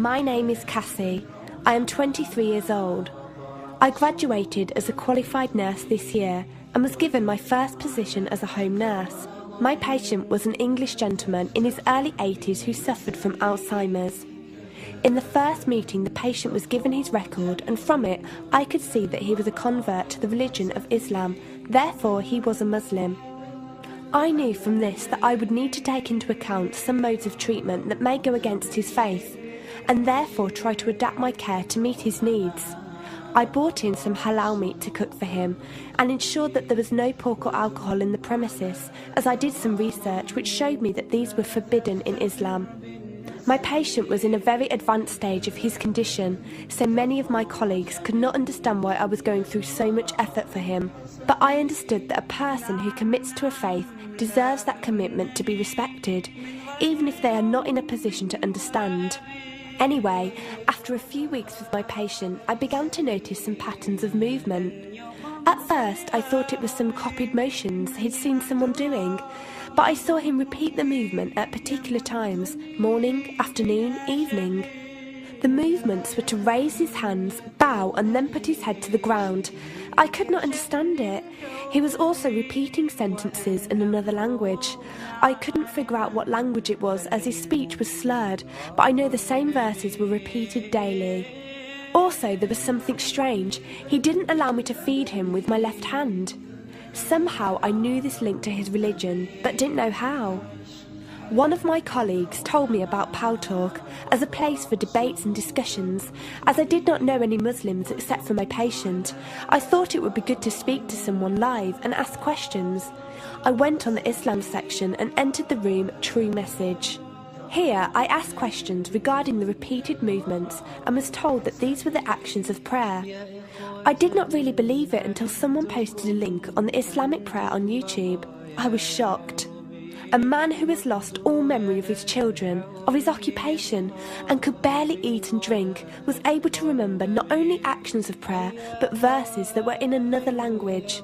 My name is Cassie. I am 23 years old. I graduated as a qualified nurse this year and was given my first position as a home nurse. My patient was an English gentleman in his early 80s who suffered from Alzheimer's. In the first meeting, the patient was given his record, and from it I could see that he was a convert to the religion of Islam, therefore he was a Muslim. I knew from this that I would need to take into account some modes of treatment that may go against his faith, and therefore try to adapt my care to meet his needs. I bought in some halal meat to cook for him and ensured that there was no pork or alcohol in the premises, as I did some research which showed me that these were forbidden in Islam. My patient was in a very advanced stage of his condition, so many of my colleagues could not understand why I was going through so much effort for him. But I understood that a person who commits to a faith deserves that commitment to be respected, even if they are not in a position to understand. Anyway, after a few weeks with my patient, I began to notice some patterns of movement. At first, I thought it was some copied motions he'd seen someone doing, but I saw him repeat the movement at particular times, morning, afternoon, evening. The movements were to raise his hands, bow, and then put his head to the ground. I could not understand it. He was also repeating sentences in another language. I couldn't figure out what language it was as his speech was slurred, but I know the same verses were repeated daily. Also, there was something strange. He didn't allow me to feed him with my left hand. Somehow I knew this linked to his religion, but didn't know how. One of my colleagues told me about Pal Talk as a place for debates and discussions. As I did not know any Muslims except for my patient, I thought it would be good to speak to someone live and ask questions. I went on the Islam section and entered the room True Message. Here I asked questions regarding the repeated movements and was told that these were the actions of prayer. I did not really believe it until someone posted a link on the Islamic prayer on YouTube. I was shocked. A man who has lost all memory of his children, of his occupation, and could barely eat and drink, was able to remember not only actions of prayer, but verses that were in another language.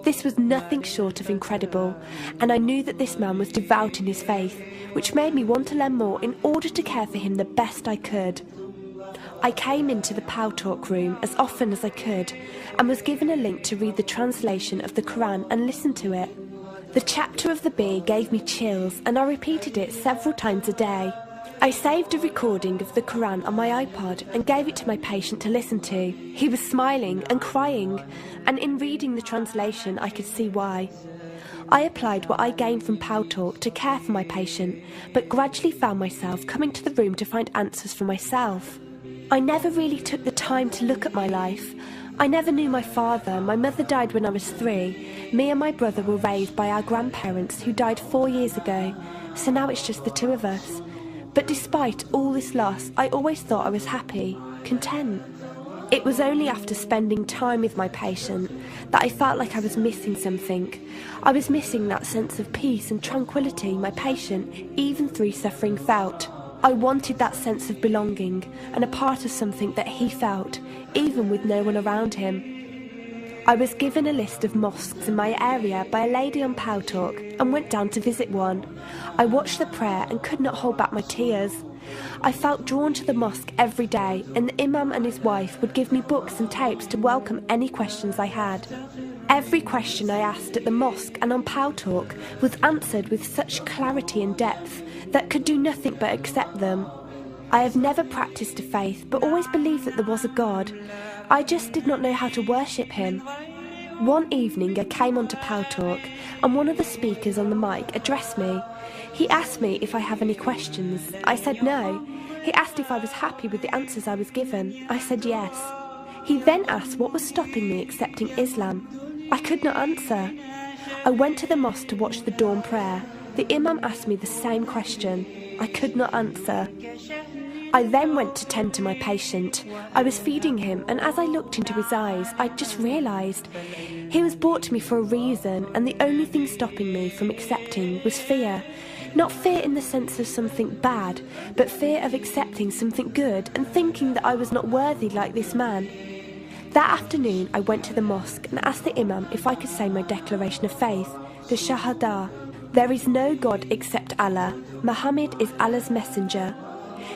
This was nothing short of incredible, and I knew that this man was devout in his faith, which made me want to learn more in order to care for him the best I could. I came into the Pal Talk room as often as I could, and was given a link to read the translation of the Quran and listen to it. The chapter of the bee gave me chills, and I repeated it several times a day. I saved a recording of the Quran on my iPod and gave it to my patient to listen to. He was smiling and crying, and in reading the translation I could see why. I applied what I gained from Pal Talk to care for my patient, but gradually found myself coming to the room to find answers for myself. I never really took the time to look at my life. I never knew my father. My mother died when I was 3. Me and my brother were raised by our grandparents who died 4 years ago, so now it's just the two of us. But despite all this loss, I always thought I was happy, content. It was only after spending time with my patient that I felt like I was missing something. I was missing that sense of peace and tranquility my patient, even through suffering, felt. I wanted that sense of belonging and a part of something that he felt, even with no one around him. I was given a list of mosques in my area by a lady on Pal Talk and went down to visit one. I watched the prayer and could not hold back my tears. I felt drawn to the mosque every day, and the imam and his wife would give me books and tapes to welcome any questions I had. Every question I asked at the mosque and on Pal Talk was answered with such clarity and depth that could do nothing but accept them. I have never practiced a faith, but always believed that there was a God. I just did not know how to worship him. One evening I came onto Pal Talk, and one of the speakers on the mic addressed me. He asked me if I have any questions. I said no. He asked if I was happy with the answers I was given. I said yes. He then asked what was stopping me accepting Islam. I could not answer. I went to the mosque to watch the dawn prayer. The imam asked me the same question. I could not answer. I then went to tend to my patient. I was feeding him, and as I looked into his eyes, I just realised he was brought to me for a reason, and the only thing stopping me from accepting was fear. Not fear in the sense of something bad, but fear of accepting something good and thinking that I was not worthy like this man. That afternoon I went to the mosque and asked the imam if I could say my declaration of faith, the Shahada. There is no God except Allah. Muhammad is Allah's messenger.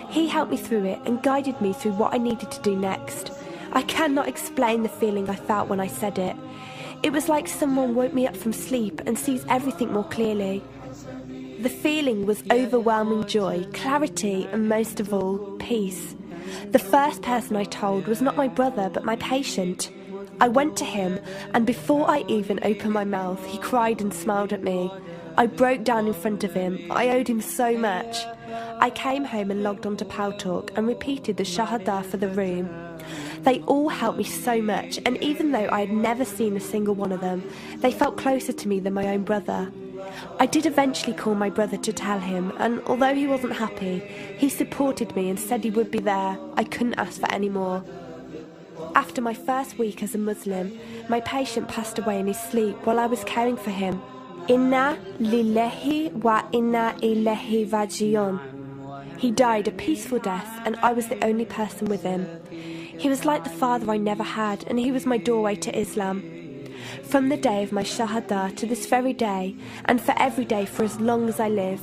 He helped me through it and guided me through what I needed to do next. I cannot explain the feeling I felt when I said it. It was like someone woke me up from sleep and sees everything more clearly. The feeling was overwhelming joy, clarity, and most of all, peace. The first person I told was not my brother, but my patient. I went to him, and before I even opened my mouth, he cried and smiled at me. I broke down in front of him. I owed him so much. I came home and logged onto Paltalk and repeated the Shahada for the room. They all helped me so much, and even though I had never seen a single one of them, they felt closer to me than my own brother. I did eventually call my brother to tell him, and although he wasn't happy, he supported me and said he would be there. I couldn't ask for any more. After my first week as a Muslim, my patient passed away in his sleep while I was caring for him. Inna lillahi wa inna ilaihi raji'un. He died a peaceful death, and I was the only person with him. He was like the father I never had, and he was my doorway to Islam. From the day of my Shahada to this very day, and for every day for as long as I live,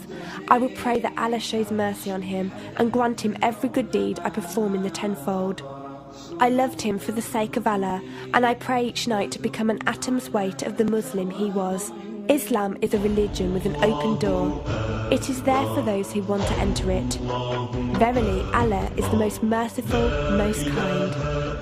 I will pray that Allah shows mercy on him and grant him every good deed I perform in the tenfold. I loved him for the sake of Allah, and I pray each night to become an atom's weight of the Muslim he was. Islam is a religion with an open door. It is there for those who want to enter it. Verily, Allah is the most merciful, most kind.